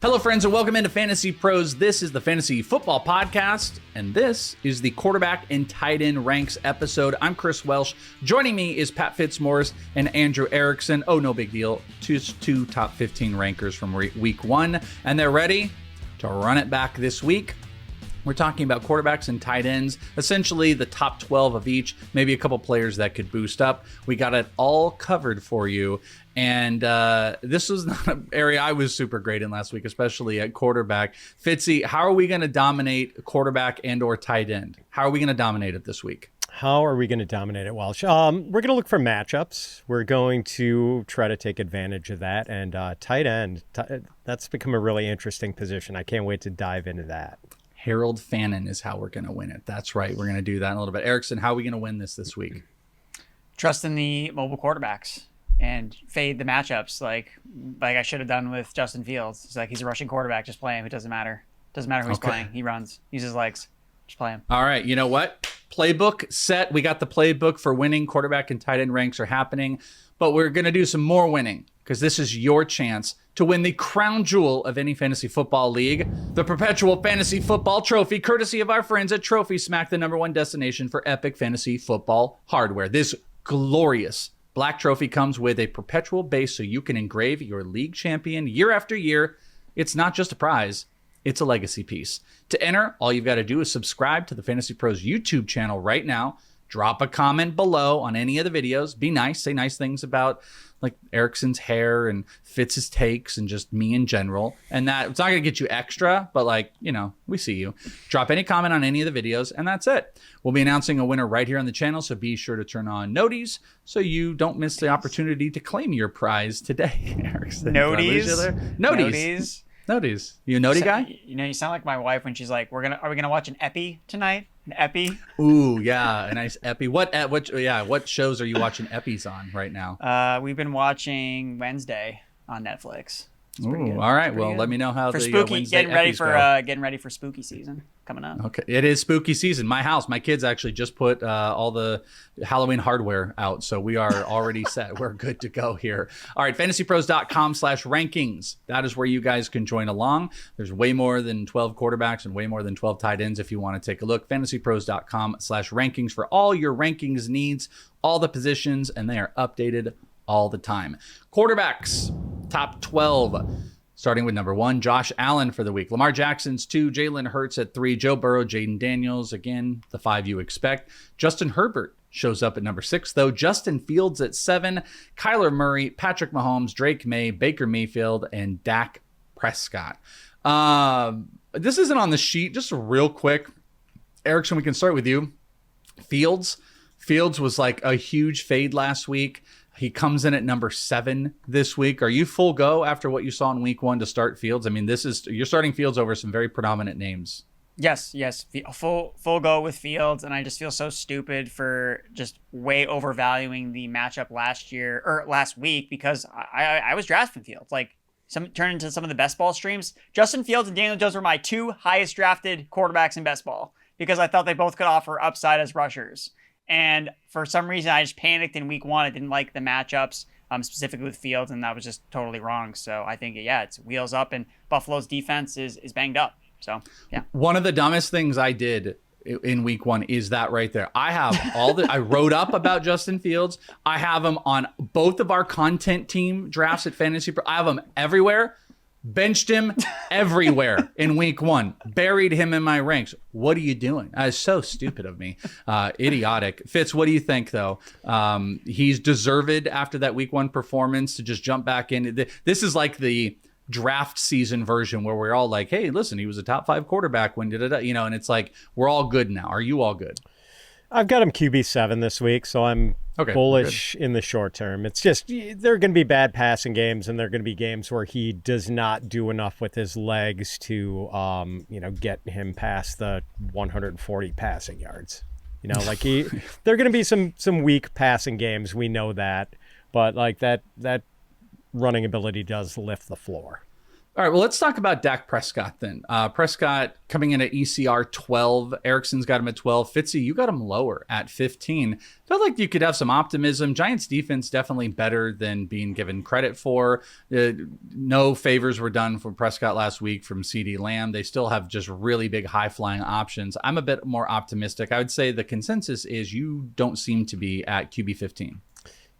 Hello, friends, and welcome into Fantasy Pros. This is the Fantasy Football Podcast, and this is the quarterback and tight end ranks episode. I'm Chris Welsh. Joining me is Pat Fitzmaurice and Andrew Erickson. Oh, no big deal. Two top 15 rankers from week one, and they're ready to run it back this week. We're talking about quarterbacks and tight ends, essentially the top 12 of each, maybe a couple players that could boost up. We got it all covered for you. And this was not an area I was super great in last week, especially at quarterback. Fitzy, how are we going to dominate quarterback and or tight end? How are we going to dominate it this week? How are we going to dominate it, Welsh? We're going to look for matchups. We're going to try to take advantage of that. And tight end, that's become a really interesting position. I can't wait to dive into that. Harold Fannin is how we're going to win it. That's right. We're going to do that in a little bit. Erickson, how are we going to win this week? Trust in the mobile quarterbacks and fade the matchups like I should have done with Justin Fields. It's like he's a rushing quarterback. Just play him. It doesn't matter. Doesn't matter who he's playing. He runs. Use his legs. Just play him. All right. You know what? Playbook set. We got the playbook for winning. Quarterback and tight end ranks are happening. But we're going to do some more winning because this is your chance to win the crown jewel of any fantasy football league, the Perpetual Fantasy Football Trophy, courtesy of our friends at Trophy Smack, the #1 destination for epic fantasy football hardware. This glorious black trophy comes with a perpetual base so you can engrave your league champion year after year. It's not just a prize, it's a legacy piece. To enter, all you've got to do is subscribe to the Fantasy Pros YouTube channel right now. Drop a comment below on any of the videos. Be nice. Say nice things about like Erickson's hair and Fitz's takes and just me in general. And that it's not going to get you extra, but like, you know, we see you. Drop any comment on any of the videos and that's it. We'll be announcing a winner right here on the channel. So be sure to turn on noties so you don't miss the opportunity to claim your prize today. Erickson, Noties. You a noti guy? You know, you sound like my wife when she's like, "Are we gonna watch an epi tonight? An epi?" Ooh, yeah, a nice epi. What shows are you watching epis on right now? We've been watching Wednesday on Netflix. Ooh, all right. Well, let me know how for the spooky Wednesday getting ready for spooky season coming up. Okay, it is spooky season. My kids actually just put all the Halloween hardware out, so we are already set. We're good to go here. All right, fantasypros.com/rankings. That is where you guys can join along. There's way more than 12 quarterbacks and way more than 12 tight ends if you want to take a look. fantasypros.com/rankings for all your rankings needs, all the positions, and they are updated all the time. Quarterbacks. Top 12, starting with number 1, Josh Allen for the week. Lamar Jackson's 2, Jalen Hurts at 3, Joe Burrow, Jaden Daniels, again, the 5 you expect. Justin Herbert shows up at number 6, though. Justin Fields at 7, Kyler Murray, Patrick Mahomes, Drake May, Baker Mayfield, and Dak Prescott. This isn't on the sheet. Just real quick, Erickson, we can start with you. Fields was like a huge fade last week. He comes in at number 7 this week. Are you full go after what you saw in week 1 to start Fields? I mean, you're starting Fields over some very predominant names. Yes. Full go with Fields. And I just feel so stupid for just way overvaluing the matchup last week because I was drafting Fields. Like turn into some of the best ball streams. Justin Fields and Daniel Jones were my 2 highest drafted quarterbacks in best ball because I thought they both could offer upside as rushers. And for some reason, I just panicked in week 1. I didn't like the matchups, specifically with Fields, and that was just totally wrong. So I think, it's wheels up, and Buffalo's defense is banged up. So, yeah. One of the dumbest things I did in week 1 is that right there. I have I wrote up about Justin Fields. I have him on both of our content team drafts at Fantasy Pro. I have him everywhere. Benched him everywhere in week 1. Buried him in my ranks. What are you doing? That is so stupid of me. Idiotic. Fitz, what do you think, though? He's deserved after that week 1 performance to just jump back in. This is like the draft season version where we're all like, hey, listen, he was a top 5 quarterback when and it's like, we're all good now. Are you all good? I've got him QB7 this week, so I'm bullish in the short term. It's just there are going to be bad passing games, and there are going to be games where he does not do enough with his legs to, get him past the 140 passing yards. There are going to be some weak passing games. We know that, but like that running ability does lift the floor. All right, well, let's talk about Dak Prescott then. Prescott coming in at ECR 12. Erickson's got him at 12. Fitzy, you got him lower at 15. Felt like you could have some optimism. Giants defense definitely better than being given credit for. No favors were done for Prescott last week from CeeDee Lamb. They still have just really big high-flying options. I'm a bit more optimistic. I would say the consensus is you don't seem to be at QB 15.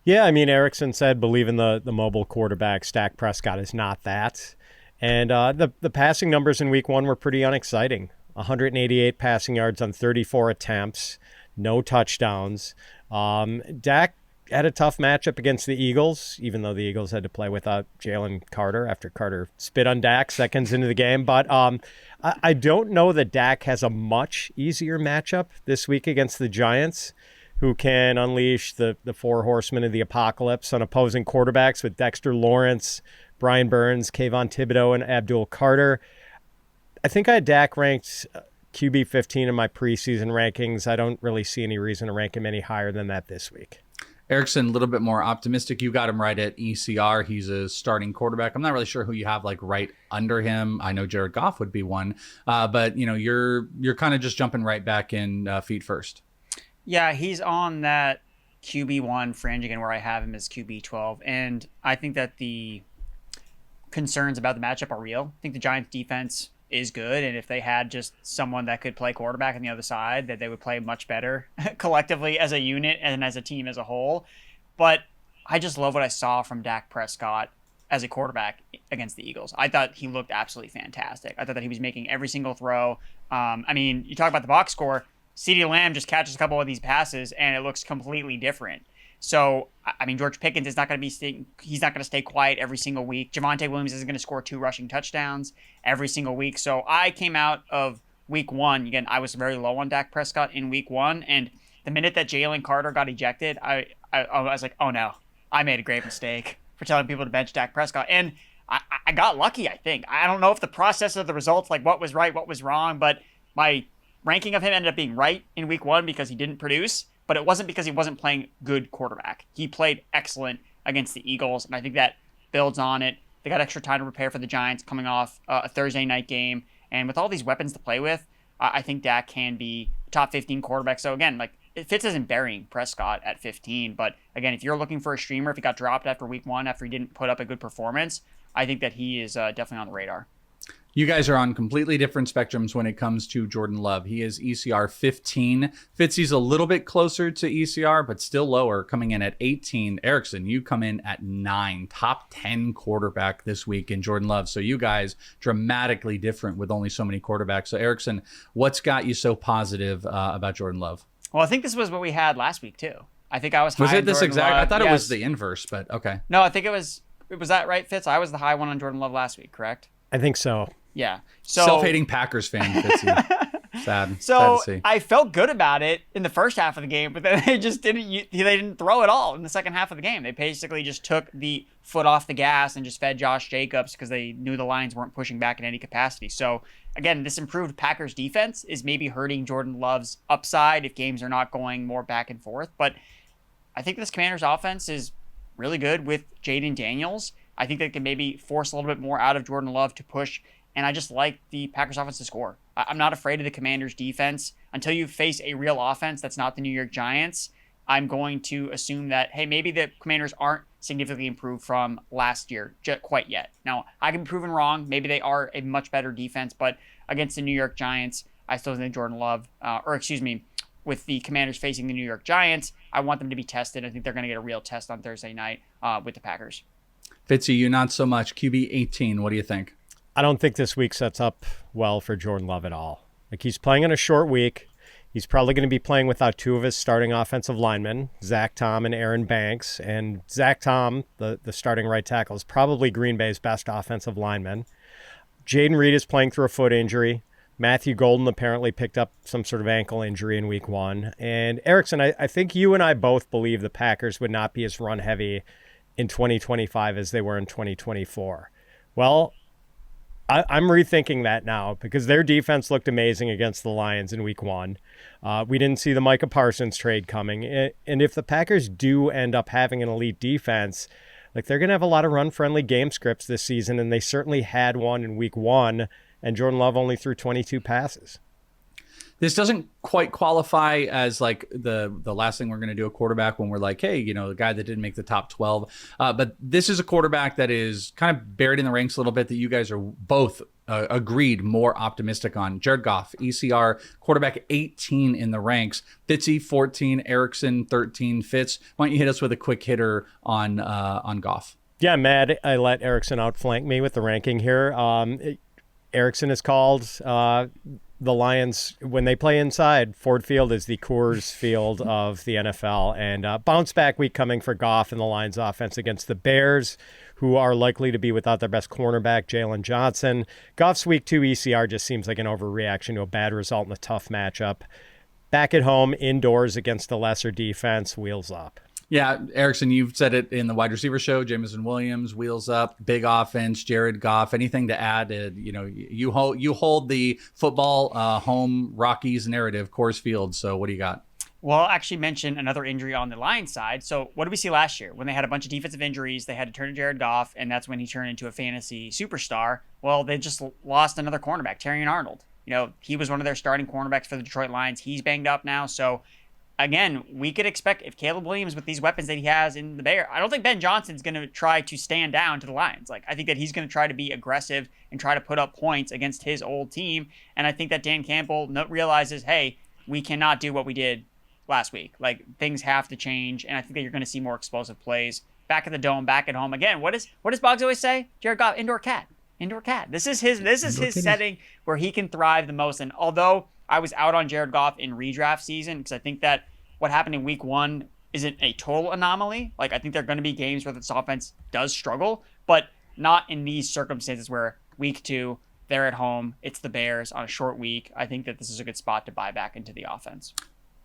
Yeah, I mean, Erickson said believe in the mobile quarterback. Dak Prescott is not that. And the passing numbers in week 1 were pretty unexciting. 188 passing yards on 34 attempts, no touchdowns. Dak had a tough matchup against the Eagles, even though the Eagles had to play without Jalen Carter after Carter spit on Dak seconds into the game. But I don't know that Dak has a much easier matchup this week against the Giants, who can unleash the four horsemen of the apocalypse on opposing quarterbacks with Dexter Lawrence, Brian Burns, Kayvon Thibodeau, and Abdul Carter. I think I had Dak ranked QB 15 in my preseason rankings. I don't really see any reason to rank him any higher than that this week. Erickson, a little bit more optimistic. You got him right at ECR. He's a starting quarterback. I'm not really sure who you have like right under him. I know Jared Goff would be one, but you're kind of just jumping right back in feet first. Yeah, he's on that QB1 fringe again, where I have him as QB12, and I think that the concerns about the matchup are real. I think the Giants defense is good, and if they had just someone that could play quarterback on the other side, that they would play much better collectively as a unit and as a team as a whole. But I just love what I saw from Dak Prescott as a quarterback against the Eagles. I thought he looked absolutely fantastic. I thought that he was making every single throw. I mean, you talk about the box score, CeeDee Lamb just catches a couple of these passes and it looks completely different. So, I mean, George Pickens is not going to he's not going to stay quiet every single week. Javonte Williams isn't going to score 2 rushing touchdowns every single week. So I came out of week 1. Again, I was very low on Dak Prescott in week 1. And the minute that Jalen Carter got ejected, I was like, oh no, I made a grave mistake for telling people to bench Dak Prescott. And I got lucky, I think. I don't know if the process of the results, like what was right, what was wrong, but my ranking of him ended up being right in week 1 because he didn't produce. But it wasn't because he wasn't playing good quarterback. He played excellent against the Eagles, and I think that builds on it. They got extra time to prepare for the Giants coming off a Thursday night game. And with all these weapons to play with, I think Dak can be a top 15 quarterback. So again, like Fitz isn't burying Prescott at 15. But again, if you're looking for a streamer, if he got dropped after week 1, after he didn't put up a good performance, I think that he is definitely on the radar. You guys are on completely different spectrums when it comes to Jordan Love. He is ECR 15. Fitzy's a little bit closer to ECR, but still lower, coming in at 18. Erickson, you come in at 9. Top 10 quarterback this week in Jordan Love. So you guys dramatically different with only so many quarterbacks. So Erickson, what's got you so positive about Jordan Love? Well, I think this was what we had last week too. I think I was high Was on it this Jordan exact? Love. I thought Yes. it was the inverse, but okay. No, I think it was that right, Fitz? I was the high one on Jordan Love last week, correct? I think so. Yeah. So Self-hating Packers fan, Fitzy. Sad. So Sad to see. I felt good about it in the first half of the game, but then they just didn't throw it all in the second half of the game. They basically just took the foot off the gas and just fed Josh Jacobs because they knew the Lions weren't pushing back in any capacity. So again, this improved Packers defense is maybe hurting Jordan Love's upside if games are not going more back and forth. But I think this Commanders offense is really good with Jaden Daniels. I think they can maybe force a little bit more out of Jordan Love to push. And I just like the Packers offense to score. I'm not afraid of the Commanders defense. Until you face a real offense that's not the New York Giants, I'm going to assume that, hey, maybe the Commanders aren't significantly improved from last year quite yet. Now, I can be proven wrong. Maybe they are a much better defense, but against the New York Giants, I still think Jordan Love, with the Commanders facing the New York Giants, I want them to be tested. I think they're going to get a real test on Thursday night with the Packers. Fitzy, you not so much. QB 18, what do you think? I don't think this week sets up well for Jordan Love at all. Like, he's playing in a short week. He's probably going to be playing without 2 of his starting offensive linemen, Zach Tom and Aaron Banks. And Zach Tom, the starting right tackle, is probably Green Bay's best offensive lineman. Jaden Reed is playing through a foot injury. Matthew Golden apparently picked up some sort of ankle injury in week 1. And Erickson, I think you and I both believe the Packers would not be as run heavy in 2025 as they were in 2024. Well, I'm rethinking that now because their defense looked amazing against the Lions in week 1. We didn't see the Micah Parsons trade coming. And if the Packers do end up having an elite defense, Like, they're going to have a lot of run-friendly game scripts this season, and they certainly had one in week 1, and Jordan Love only threw 22 passes. This doesn't quite qualify as like the last thing we're going to do a quarterback when we're like, hey, the guy that didn't make the top 12. But this is a quarterback that is kind of buried in the ranks a little bit that you guys are both agreed more optimistic on. Jared Goff, ECR, quarterback 18 in the ranks. Fitzy, 14. Erickson, 13. Fitz, why don't you hit us with a quick hitter on Goff? Yeah, I'm mad I let Erickson outflank me with the ranking here. Erickson is called... the Lions, when they play inside, Ford Field is the Coors Field of the NFL. And bounce back week coming for Goff and the Lions offense against the Bears, who are likely to be without their best cornerback, Juwan Johnson. Goff's week 2 ECR just seems like an overreaction to a bad result in a tough matchup. Back at home, indoors against the lesser defense, wheels up. Yeah, Erickson, you've said it in the wide receiver show. Jameson Williams, wheels up, big offense. Jared Goff, anything to add? You hold the football home Rockies narrative, Coors Field. So what do you got? Well, I'll actually mention another injury on the Lions side. So what did we see last year? When they had a bunch of defensive injuries, they had to turn to Jared Goff, and that's when he turned into a fantasy superstar. Well, they just lost another cornerback, Terrion Arnold. He was one of their starting cornerbacks for the Detroit Lions. He's banged up now, so... Again, we could expect if Caleb Williams with these weapons that he has in the Bears, I don't think Ben Johnson's going to try to stand down to the Lions. I think that he's going to try to be aggressive and try to put up points against his old team. And I think that Dan Campbell realizes, hey, we cannot do what we did last week. Things have to change. And I think that you're going to see more explosive plays back at the Dome, back at home. Again, what does Boggs always say? Jared Goff, indoor cat. This is his setting where he can thrive the most. And although I was out on Jared Goff in redraft season because I think that what happened in week 1 isn't a total anomaly. I think there are going to be games where this offense does struggle, but not in these circumstances where week 2, they're at home, it's the Bears on a short week. I think that this is a good spot to buy back into the offense.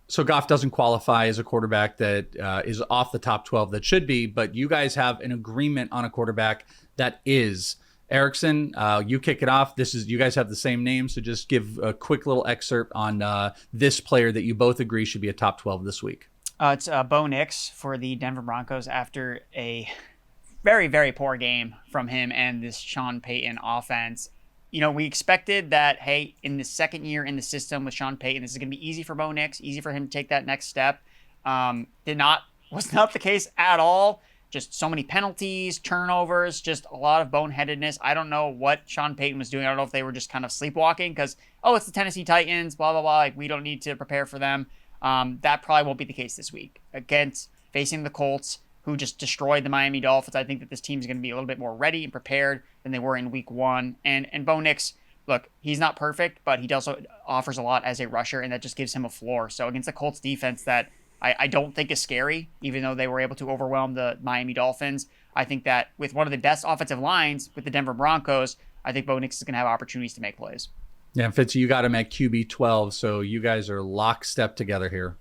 So Goff doesn't qualify as a quarterback that is off the top 12 that should be, but you guys have an agreement on a quarterback that is. Erickson, you kick it off. You guys have the same name, so just give a quick little excerpt on this player that you both agree should be a top 12 this week. It's Bo Nix for the Denver Broncos after a very, very poor game from him and this Sean Payton offense. We expected that, hey, in the second year in the system with Sean Payton, this is going to be easy for Bo Nix, easy for him to take that next step. Was not the case at all. Just so many penalties, turnovers, just a lot of boneheadedness. I don't know what Sean Payton was doing. I don't know if they were just kind of sleepwalking because, it's the Tennessee Titans, blah, blah, blah. We don't need to prepare for them. That probably won't be the case this week. Against facing the Colts, who just destroyed the Miami Dolphins, I think that this team is going to be a little bit more ready and prepared than they were in week 1. And Bo Nix, look, he's not perfect, but he also offers a lot as a rusher, and that just gives him a floor. So against the Colts defense that I don't think is scary, even though they were able to overwhelm the Miami Dolphins. I think that with one of the best offensive lines with the Denver Broncos, I think Bo Nix is going to have opportunities to make plays. Yeah, Fitz, you got him at QB 12, so you guys are lockstep together here.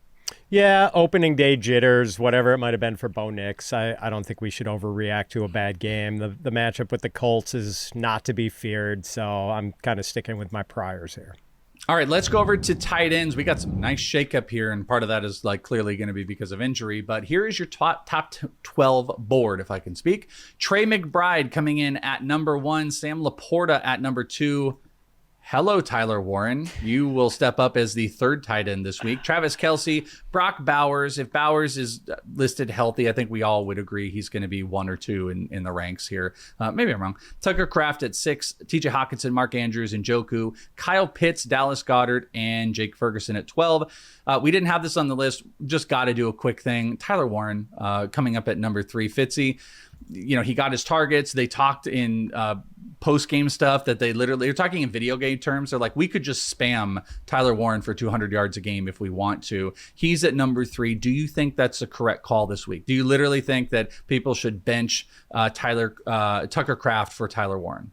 Yeah, opening day jitters, whatever it might have been for Bo Nix. I don't think we should overreact to a bad game. The matchup with the Colts is not to be feared, so I'm kind of sticking with my priors here. All right, let's go over to tight ends. We got some nice shakeup here, and part of that is clearly going to be because of injury. But here is your top 12 board, if I can speak. Trey McBride coming in at number 1. Sam Laporta at number 2. Hello, Tyler Warren. You will step up as the third tight end this week. Travis Kelce, Brock Bowers. If Bowers is listed healthy, I think we all would agree he's going to be 1 or 2 in the ranks here. Maybe I'm wrong. Tucker Kraft at 6, TJ Hawkinson, Mark Andrews, and Njoku, Kyle Pitts, Dallas Goedert, and Jake Ferguson at 12. We didn't have this on the list. Just got to do a quick thing. Tyler Warren coming up at number 3. Fitzy, he got his targets. They talked in post-game stuff that they're talking in video game terms. They're like, we could just spam Tyler Warren for 200 yards a game if we want to. He's at number 3. Do you think that's a correct call this week? Do you literally think that people should bench Tucker Kraft for Tyler Warren?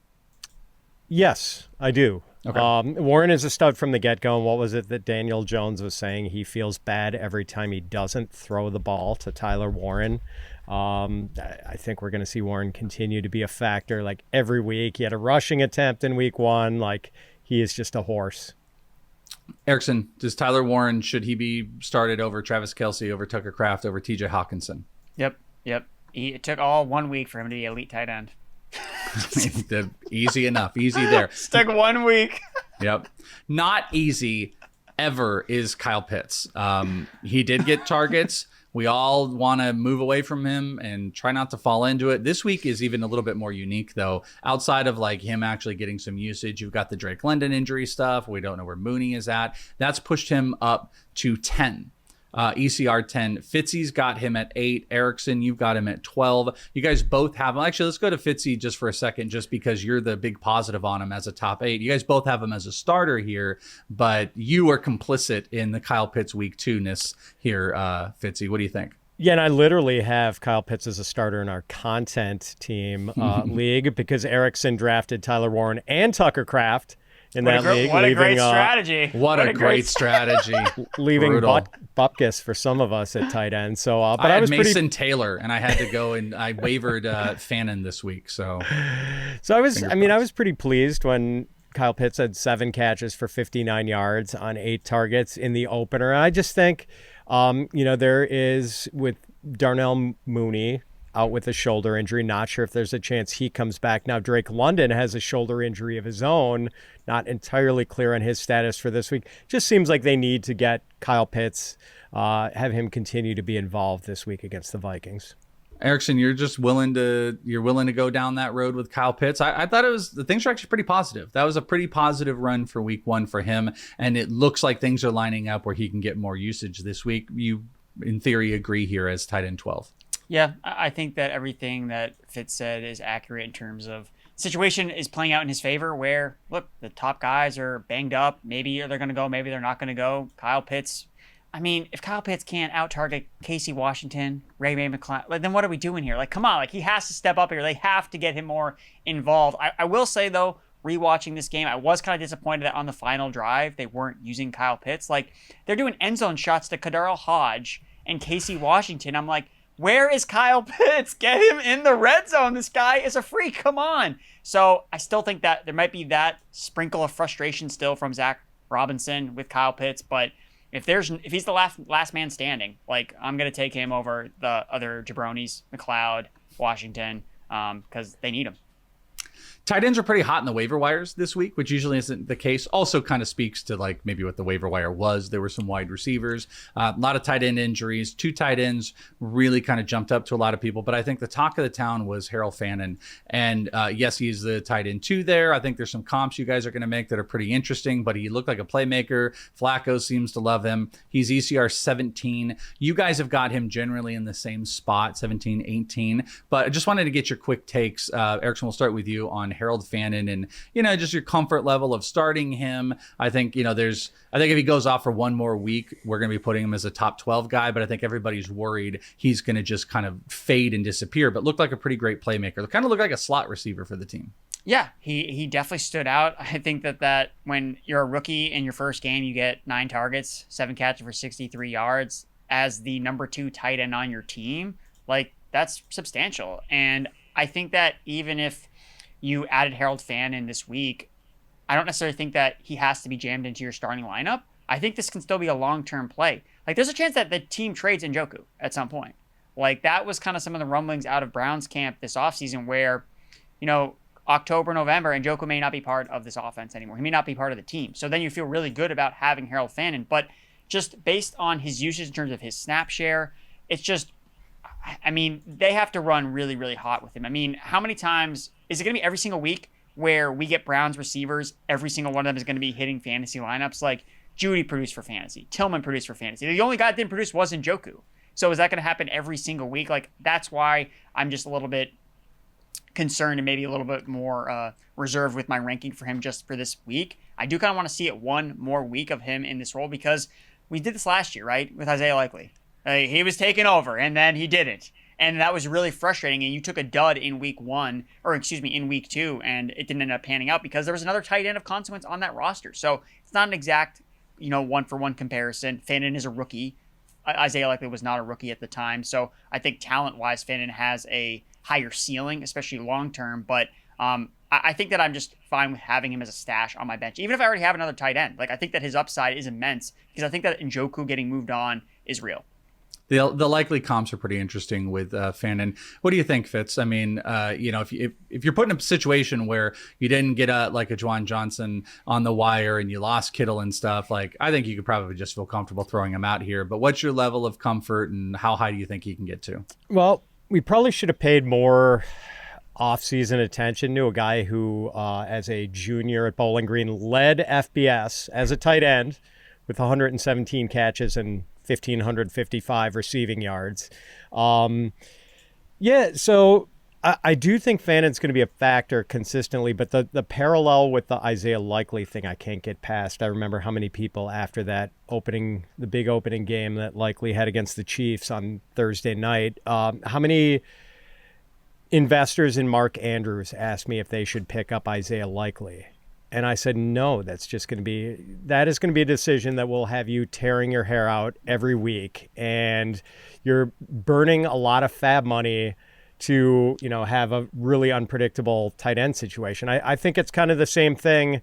Yes, I do. Okay. Warren is a stud from the get-go. And what was it that Daniel Jones was saying? He feels bad every time he doesn't throw the ball to Tyler Warren. I think we're going to see Warren continue to be a factor every week. He had a rushing attempt in week 1. He is just a horse. Erickson, does Tyler Warren, should he be started over Travis Kelce, over Tucker Kraft, over TJ Hawkinson? Yep. It took all 1 week for him to be elite tight end. Easy enough. Easy there. It took 1 week. Yep. Not easy ever is Kyle Pitts. He did get targets. We all want to move away from him and try not to fall into it. This week is even a little bit more unique, though. Outside of like him actually getting some usage, you've got the Drake London injury stuff. We don't know where Mooney is at. That's pushed him up to 10. ECR 10. Fitzy's got him at 8. Erickson, you've got him at 12. You guys both have him. Actually, let's go to Fitzy just for a second, just because you're the big positive on him as a top 8. You guys both have him as a starter here, but you are complicit in the Kyle Pitts week 2-ness here, Fitzy. What do you think? Yeah, and I literally have Kyle Pitts as a starter in our content team league because Erickson drafted Tyler Warren and Tucker Kraft in that league. What a great strategy. What a great strategy. Leaving Bupkis for some of us at tight end. So, but I was Mason Taylor, and I had to go and I wavered Fannin this week. So I was pretty pleased when Kyle Pitts had 7 catches for 59 yards on 8 targets in the opener. I just think, there is with Darnell Mooney out with a shoulder injury. Not sure if there's a chance he comes back. Now, Drake London has a shoulder injury of his own. Not entirely clear on his status for this week. Just seems like they need to get Kyle Pitts, have him continue to be involved this week against the Vikings. Erickson, you're willing to go down that road with Kyle Pitts. I thought the things are actually pretty positive. That was a pretty positive run for week 1 for him. And it looks like things are lining up where he can get more usage this week. You, in theory, agree here as tight end 12. Yeah, I think that everything that Fitz said is accurate in terms of situation is playing out in his favor where, look, the top guys are banged up. Maybe they're going to go, maybe they're not going to go. Kyle Pitts, I mean, if Kyle Pitts can't out-target Casey Washington, Ray McCloud, then what are we doing here? Like, come on, like he has to step up here. They have to get him more involved. I will say, though, rewatching this game, I was kind of disappointed that on the final drive, they weren't using Kyle Pitts. Like, they're doing end zone shots to Kadarl Hodge and Casey Washington. I'm like, where is Kyle Pitts? Get him in the red zone. This guy is a freak. Come on. So I still think that there might be that sprinkle of frustration still from Zach Robinson with Kyle Pitts. But if he's the last man standing, like I'm going to take him over the other jabronis, McLeod, Washington, because they need him. Tight ends are pretty hot in the waiver wires this week, which usually isn't the case. Also kind of speaks to like maybe what the waiver wire was. There were some wide receivers, a lot of tight end injuries. 2 tight ends really kind of jumped up to a lot of people. But I think the talk of the town was Harold Fannin. And yes, he's the tight end 2 there. I think there's some comps you guys are going to make that are pretty interesting, but he looked like a playmaker. Flacco seems to love him. He's ECR 17. You guys have got him generally in the same spot, 17, 18. But I just wanted to get your quick takes. Erickson, we'll start with you on Harold Fannin and, just your comfort level of starting him. I think, I think if he goes off for one more week, we're going to be putting him as a top 12 guy, but I think everybody's worried he's going to just kind of fade and disappear, but looked like a pretty great playmaker. Kind of looked like a slot receiver for the team. Yeah, he definitely stood out. I think that when you're a rookie in your first game, you get 9 targets, 7 catches for 63 yards as the number 2 tight end on your team. Like, that's substantial. And I think that even if you added Harold Fannin this week, I don't necessarily think that he has to be jammed into your starting lineup. I think this can still be a long-term play. Like, there's a chance that the team trades Njoku at some point. Like, that was kind of some of the rumblings out of Browns camp this offseason where, October, November, Njoku may not be part of this offense anymore. He may not be part of the team. So then you feel really good about having Harold Fannin. But just based on his usage in terms of his snap share, it's just, they have to run really, really hot with him. How many times is it going to be every single week where we get Browns receivers? Every single one of them is going to be hitting fantasy lineups. Like Judy produced for fantasy, Tillman produced for fantasy. The only guy that didn't produce was Njoku. So is that going to happen every single week? Like, that's why I'm just a little bit concerned and maybe a little bit more reserved with my ranking for him just for this week. I do kind of want to see it one more week of him in this role because we did this last year, right? With Isaiah Likely. He was taking over and then he didn't. And that was really frustrating. And you took a dud in week 2, and it didn't end up panning out because there was another tight end of consequence on that roster. So it's not an exact, 1-for-1 comparison. Fannin is a rookie. Isaiah Likely was not a rookie at the time. So I think talent-wise, Fannin has a higher ceiling, especially long-term. But I think that I'm just fine with having him as a stash on my bench, even if I already have another tight end. Like, I think that his upside is immense because I think that Njoku getting moved on is real. The likely comps are pretty interesting with Fannin. What do you think, Fitz? I mean, if you're put in a situation where you didn't get a Juwan Johnson on the wire and you lost Kittle and stuff, like I think you could probably just feel comfortable throwing him out here. But what's your level of comfort and how high do you think he can get to? Well, we probably should have paid more off-season attention to a guy who, as a junior at Bowling Green, led FBS as a tight end with 117 catches and 1,555 receiving yards. So I do think Fannin's going to be a factor consistently, but the parallel with the Isaiah Likely thing I can't get past. I remember how many people after that the big opening game that Likely had against the Chiefs on Thursday night, how many investors in Mark Andrews asked me if they should pick up Isaiah Likely. And I said, no, that is going to be a decision that will have you tearing your hair out every week. And you're burning a lot of fab money to, have a really unpredictable tight end situation. I think it's kind of the same thing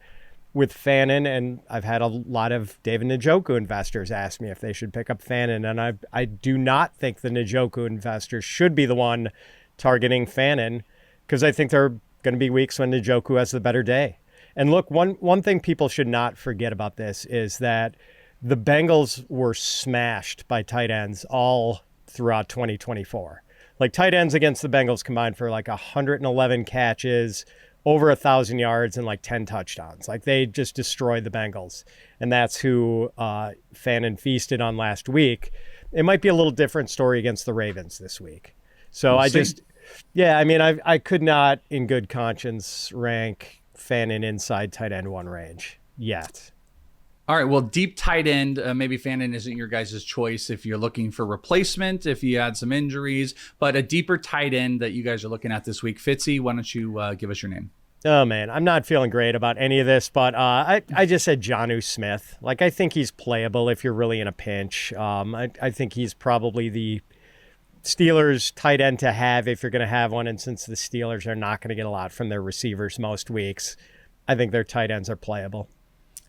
with Fannin. And I've had a lot of David Njoku investors ask me if they should pick up Fannin. And I do not think the Njoku investors should be the one targeting Fannin, because I think there are going to be weeks when Njoku has the better day. And look, one thing people should not forget about this is that the Bengals were smashed by tight ends all throughout 2024. Like tight ends against the Bengals combined for 111 catches, over 1,000 yards, and 10 touchdowns. They just destroyed the Bengals. And that's who Fannin feasted on last week. It might be a little different story against the Ravens this week. So I could not in good conscience rank Fannin inside tight end 1 range yet. All right, well, deep tight end, maybe Fannin isn't your guys' choice if you're looking for replacement, if you had some injuries, but a deeper tight end that you guys are looking at this week. Fitzy, why don't you give us your name? Oh, man, I'm not feeling great about any of this, but I just said Jonnu Smith. I think he's playable if you're really in a pinch. I think he's probably the Steelers tight end to have if you're going to have one. And since the Steelers are not going to get a lot from their receivers most weeks, I think their tight ends are playable.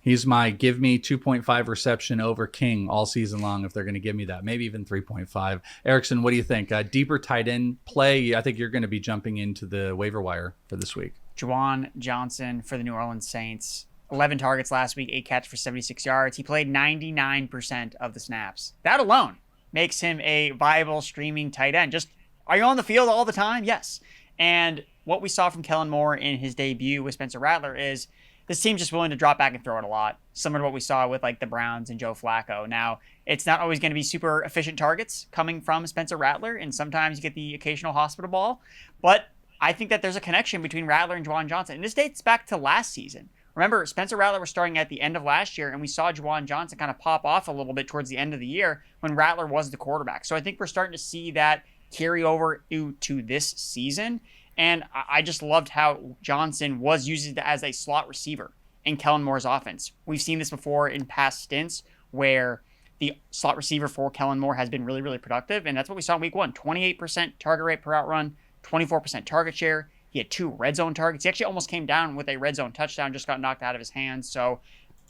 He's my give me 2.5 reception over King all season long if they're going to give me that. Maybe even 3.5. Erickson, what do you think? Deeper tight end play? I think you're going to be jumping into the waiver wire for this week. Juwan Johnson for the New Orleans Saints. 11 targets last week, 8 catches for 76 yards. He played 99% of the snaps. That alone makes him a viable streaming tight end. Just, are you on the field all the time? Yes. And what we saw from Kellen Moore in his debut with Spencer Rattler is this team's just willing to drop back and throw it a lot, similar to what we saw with the Browns and Joe Flacco. Now, it's not always going to be super efficient targets coming from Spencer Rattler, and sometimes you get the occasional hospital ball, but I think that there's a connection between Rattler and Juwan Johnson. And this dates back to last season. Remember, Spencer Rattler was starting at the end of last year, and we saw Juwan Johnson kind of pop off a little bit towards the end of the year when Rattler was the quarterback. So I think we're starting to see that carry over to this season. And I just loved how Johnson was used as a slot receiver in Kellen Moore's offense. We've seen this before in past stints where the slot receiver for Kellen Moore has been really, really productive. And that's what we saw in week 1. 28% target rate per out run, 24% target share. He had 2 red zone targets. He actually almost came down with a red zone touchdown, just got knocked out of his hands. So,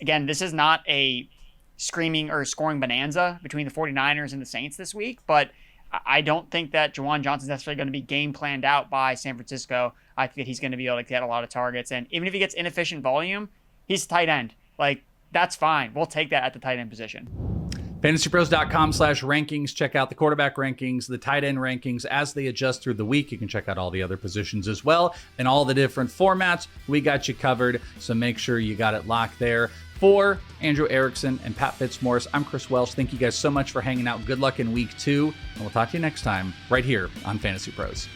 again, this is not a screaming or scoring bonanza between the 49ers and the Saints this week, but I don't think that Juwan Johnson's necessarily going to be game planned out by San Francisco. I think that he's going to be able to get a lot of targets. And even if he gets inefficient volume, he's tight end. That's fine. We'll take that at the tight end position. FantasyPros.com/rankings. Check out the quarterback rankings, the tight end rankings as they adjust through the week. You can check out all the other positions as well and all the different formats. We got you covered, so make sure you got it locked there. For Andrew Erickson and Pat Fitzmaurice, I'm Chris Welsh. Thank you guys so much for hanging out. Good luck in week 2, and we'll talk to you next time right here on Fantasy Pros.